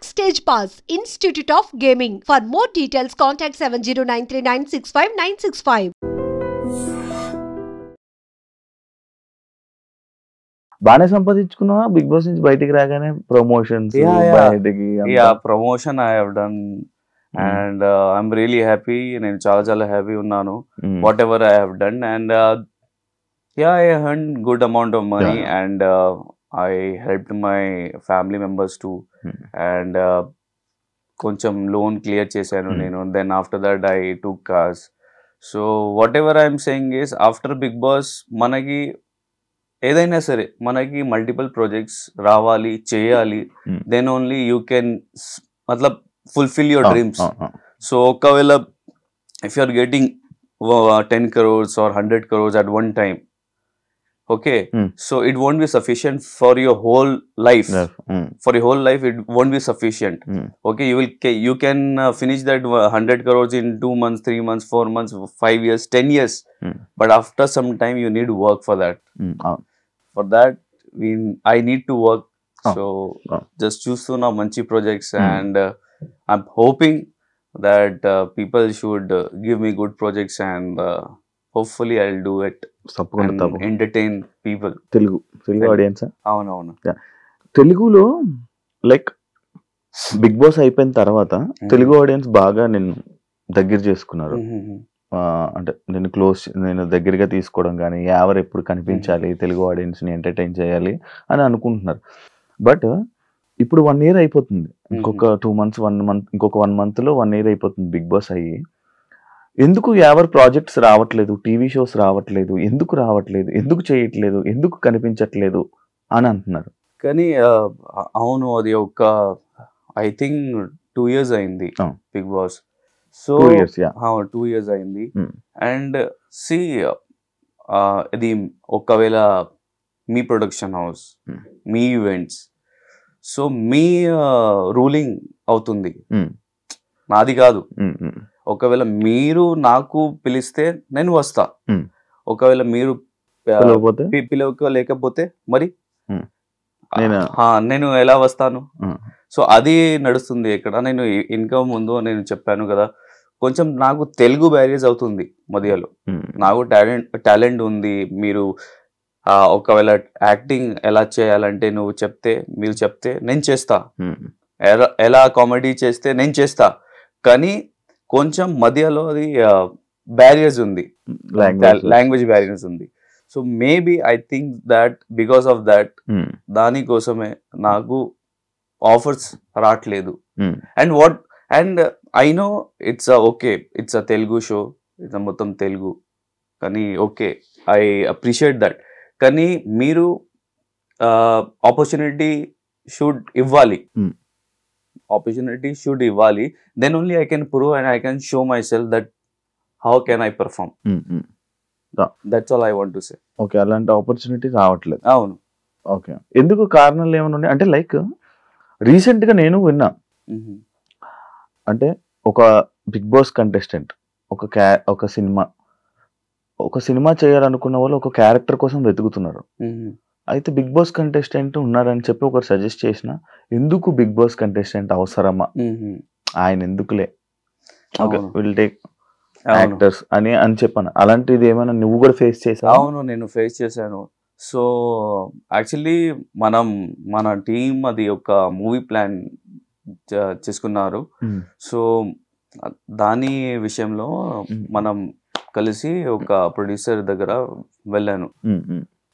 Backstage Pass, Institute of Gaming. For more details, contact 7093965965. బానే సంపాదించుకున్నావా big boss నుంచి బయటికి రాగానే ప్రమోషన్స్ బయటికి promotion I have done and I'm really happy. నేను చాలా హ్యాపీ ఉన్నాను whatever I have done and I earn good amount of money and I helped my family members too and కొంచెం loan clear చేశాను నేను. Then after that I took cars. So whatever I'm saying is after Bigg Boss మనకి ఏదైనా సరే మనకి multiple projects రావాలి చేయాలి. Then only you can మతలబ్ ఫుల్ఫిల్ యువర్ డ్రీమ్స్. సో ఒకవేళ if you are getting 10 crores or 100 crores at one time, okay, so it won't be sufficient for your whole life. For your whole life it won't be sufficient. Okay, you can finish that 100 crores in 2 months, 3 months, 4 months, 5 years, 10 years, but after some time you need work for that. For that I need to work. So just choose to now manchi projects and I'm hoping that people should give me good projects and hopefully I'll do it and entertain people. Telugu audience అవునవును. తెలుగులో like big boss అయిపోయిన తర్వాత Telugu audience బాగా నేను దగ్గర చేసుకున్నారు. అంటే నేను దగ్గరగా తీసుకోవడం కానీ ఎవరు ఎప్పుడు కనిపించాలి తెలుగు ఆడియన్స్ని ఎంటర్టైన్ చేయాలి అని అనుకుంటున్నారు. బట్ ఇప్పుడు 1 year అయిపోతుంది. ఇంకొక 2 months 1 month ఇంకొక 1 monthలో 1 year అయిపోతుంది బిగ్ బాస్ అయ్యి. ఎందుకు ఎవరు ప్రాజెక్ట్స్ రావట్లేదు, టీవీ షోస్ రావట్లేదు, ఎందుకు రావట్లేదు, ఎందుకు చేయట్లేదు, ఎందుకు కనిపించట్లేదు అని అంటున్నారు. కానీ అవును, అది ఒక ఐ థింక్ 2 years అయింది బిగ్ బాస్. సో 2 years అయింది. అండ్ సి ఇది ఒకవేళ మీ ప్రొడక్షన్ హౌస్, మీ ఈవెంట్స్, సో మీ రూలింగ్ అవుతుంది, నాది కాదు. ఒకవేళ మీరు నాకు పిలిస్తే నేను వస్తా, ఒకవేళ మీరు పిలవలేకపోతే మరి నేను ఎలా వస్తాను? సో అది నడుస్తుంది ఇక్కడ. నేను ఇన్కమ్ ముందు నేను చెప్పాను కదా, కొంచెం నాకు తెలుగు బ్యారేజ్ అవుతుంది మధ్యలో. నాకు టాలెంట్ ఉంది. మీరు ఒకవేళ యాక్టింగ్ ఎలా చేయాలంటే మీరు చెప్తే నేను చేస్తా, ఎలా కామెడీ చేస్తే నేను చేస్తా. కానీ కొంచెం మధ్యలో అది బ్యారియర్స్ ఉంది, లాంగ్వేజ్ బ్యారియర్స్ ఉంది. So maybe I think that because of that దానికోసమే నాకు ఆఫర్స్ రావట్లేదు. And I know it's okay, it's a Telugu show, it's మొత్తం తెలుగు, కానీ ఓకే ఐ అప్రిషియేట్ దట్. కానీ మీరు ఆపర్చునిటీ షుడ్ ఇవ్వాలి, opportunity should ఇవ్వాలి. then only I can prove and I can show myself that how can I perform. That's all I want to say. Okay, అలాంటి opportunity రావట్లేదు. అవును. Okay, ఎందుకు కారణాలు ఏమైనా ఉన్నాయి అంటే లైక్ రీసెంట్గా నేను విన్నా, అంటే ఒక బిగ్ బాస్ కంటెస్టెంట్ ఒక సినిమా చేయాలనుకున్న వాళ్ళు ఒక క్యారెక్టర్ కోసం వెతుకుతున్నారు. అయితే బిగ్ బాస్ కంటెస్టెంట్ ఉన్నారని చెప్పి ఒకరు సజెస్ట్ చేసిన, ఎందుకు బిగ్ బాస్ కంటెస్టెంట్ అవసరమా, ఆయన ఎందుకులే, ఓకే విల్ టేక్ యాక్టర్స్ అని చెప్పాను. అలాంటిది ఏమైనా నువ్వు కూడా ఫేస్ చేసావు? అవును, నేను ఫేస్ చేశాను. సో యాక్చువల్లీ మన టీం అది ఒక మూవీ ప్లాన్ చేసుకున్నారు. సో దాని విషయంలో మనం కలిసి ఒక ప్రొడ్యూసర్ దగ్గర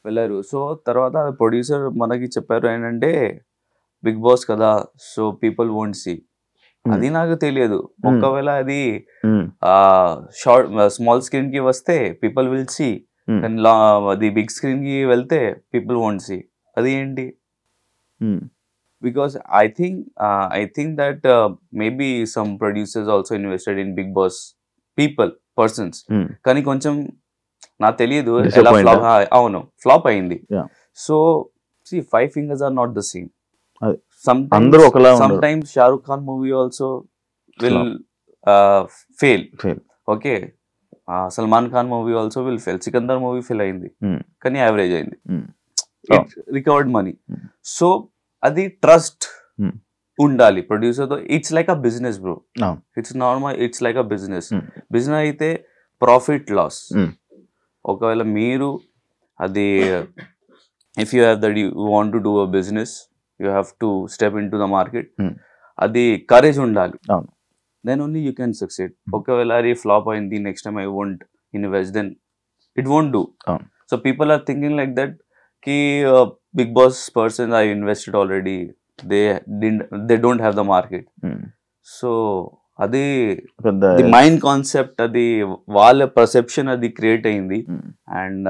వెళ్ళారు. సో తర్వాత ప్రొడ్యూసర్ మనకి చెప్పారు ఏంటంటే, బిగ్ బాస్ కదా, సో పీపుల్ వోంట్ సీ. అది నాకు తెలియదు. ఒకవేళ అది స్మాల్ స్క్రీన్ కి వస్తే పీపుల్ విల్ సీ, అది బిగ్ స్క్రీన్ కి వెళ్తే పీపుల్ వోంట్ సీ. అది ఏంటి? Because I think that maybe some producers also invested in Bigg Boss persons. కానీ కొంచెం నాకు తెలియదు ఎలా ఫ్లాప్. అవును, ఫ్లాప్ అయింది. So see, 5 fingers are not the same. Sometimes Shah Rukh Khan movie also will fail. Okay, Salman Khan movie also will fail. Sikandar movie fail అయింది, కానీ average అయింది. It recovered money. So అది trust ఉండాలి ప్రొడ్యూసర్తో. It's like a business bro, No. It's normal, it's like a business. Mm. Business అయితే profit loss. Mm. ఒకవేళ మీరు అది if you have that you want to do a business, you have to step in to the market. అది courage ఉండాలి. అవును. Then only you can succeed. ఒకవేళ అది flop అయింది, next time I won't invest, then it won't do. అవును. So people are thinking like that కి Bigg Boss person I invested already, they don't have the market. So అది the mind concept, అది వాళ్ళ perception అది create అయింది. And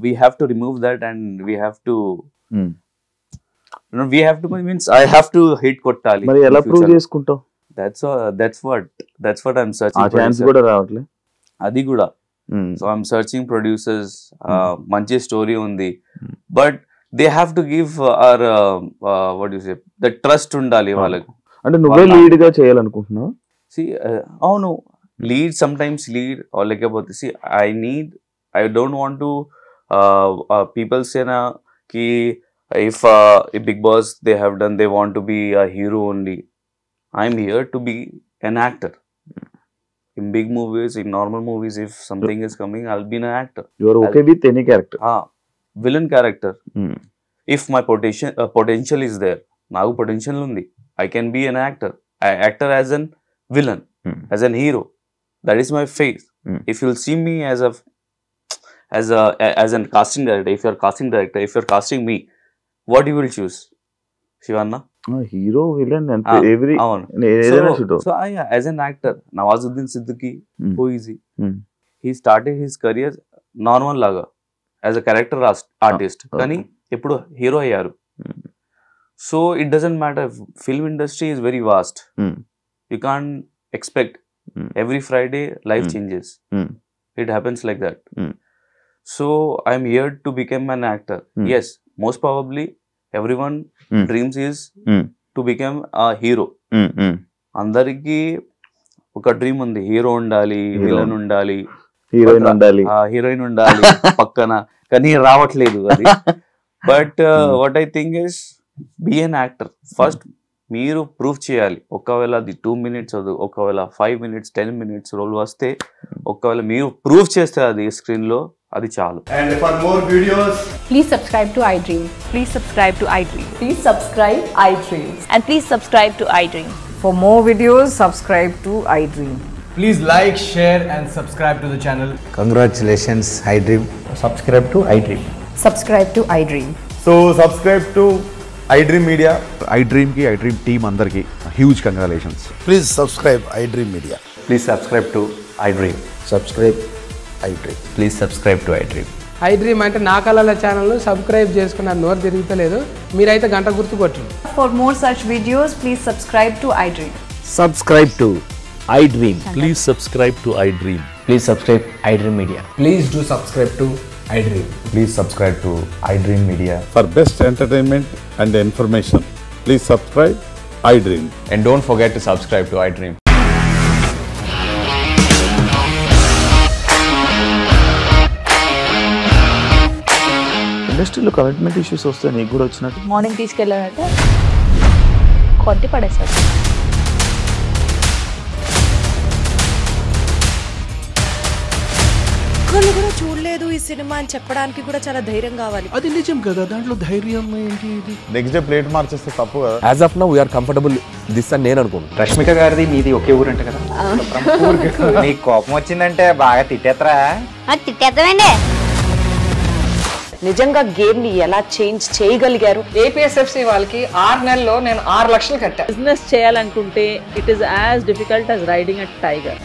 we have to remove that and we have to means I have to hit కొట్టాలి. మరి ఎలా prove చేసుకుంటావు? that's what I'm searching. ఆ ఛాన్స్ కూడా రావట్లే. అది కూడా. So I'm searching producers. మంచి స్టోరీ ఉంది, but they have to give our what you say the trust ఉండాలి వాళ్ళకి. అంటే నువ్వే లీడ్ గా చేయాలనుకుంటున్నావు? అవును, లీడ్ సమ్టైమ్స్ లీడ్, లేకపోతే I don't want to people సేనా కి if Big Boss they have done, they want to be a hero only. I'm here to be an actor. In big movies, in normal movies, if something is coming, I'll be an actor. You are okay with any character? Villain character. If my potential is there, now potential undi, I can be an actor. I actor as an villain, as an hero. That is my face. If you'll see me as an casting director, if you're casting director, if you're casting me, what you will choose? Shivanna? Hero, villain and every. So yeah, as an actor, Nawazuddin Siddiqui, who is he? He started his career normal laga as a character artist. Kani eppudu hero ayyaru. So it doesn't matter. Film industry is very vast. You can't expect every Friday life changes. It happens like that. So I'm here to become an actor. Yes, most probably everyone dreams is to become a hero. అందరికి ఒక dream ఉంది, hero ఉండాలి, villain ఉండాలి, heroine ఉండాలి పక్కన, కానీ రావట్లేదు అది. But what I think is be an actor. First మీరు ప్రూవ్ చేయాలి. ఒకవేళ అది 2 minutes, ఒకవేళ 5 minutes, 10 minutes రోల్ వస్తే, ఒకవేళ మీరు ప్రూవ్ చేస్తే అది స్క్రీన్ లో, అది చాలు. And for more videos, please subscribe to iDream. Please subscribe to iDream. Please subscribe iDream. And please subscribe to iDream. For more videos, subscribe to iDream. please like, share and subscribe to the channel. Congratulations, iDream. Subscribe to iDream. Subscribe to iDream. So subscribe to iDream Media. iDream ki, iDream team andarki huge congratulations. Please subscribe iDream Media. Please subscribe to iDream. Subscribe iDream. Please subscribe to iDream. iDream అంటే నా కళల channel subscribe చేసుకున్న నోరు తిరుగుతలేదు, మీరైతే గంట గుర్తు కొట్టండి. For more such videos, please subscribe to iDream. Subscribe to iDream. Please subscribe to iDream. Please subscribe iDream Media. Please do subscribe to iDream. Please subscribe to iDream Media. For best entertainment and information, please subscribe iDream. And don't forget to subscribe to iDream. ఇండస్ట్రీలో commitment issues వస్తే నీకు కూడా వచ్చినట్టు? Morning తీసుకెళ్ళాలంటే కొట్టి పడేస్తారు. ఒక్కళ్ళు కూడా చూడలేదు ఈ సినిమా అని చెప్పడానికి కూడా చాలా ధైర్యం కావాలి. అది నిజం కదా, దాంట్లో ధైర్యం ఏంటి? ఇది నెక్స్ట్ డే ప్లేట్ మార్చేస్తే తప్పు కదా. As of now, we are comfortable this అని నేను అనుకుంటున్నాను. రష్మిక గారిది మీది ఒకే ఊరు అంటే కదా. నీకు కోపం వచ్చిందంటే బాగా తిట్టేత్తరా? తిట్టేద్దామండి. నిజంగా గేమ్ ని ఎలా చేంజ్ చేయగలిగారు? ఏపీఎస్ఎఫ్సి వాళ్ళకి 6 నెలల్లో నేను 6 లక్షలు కట్టా. బిజినెస్ చేయాలనుకుంటే it is as difficult as riding a tiger.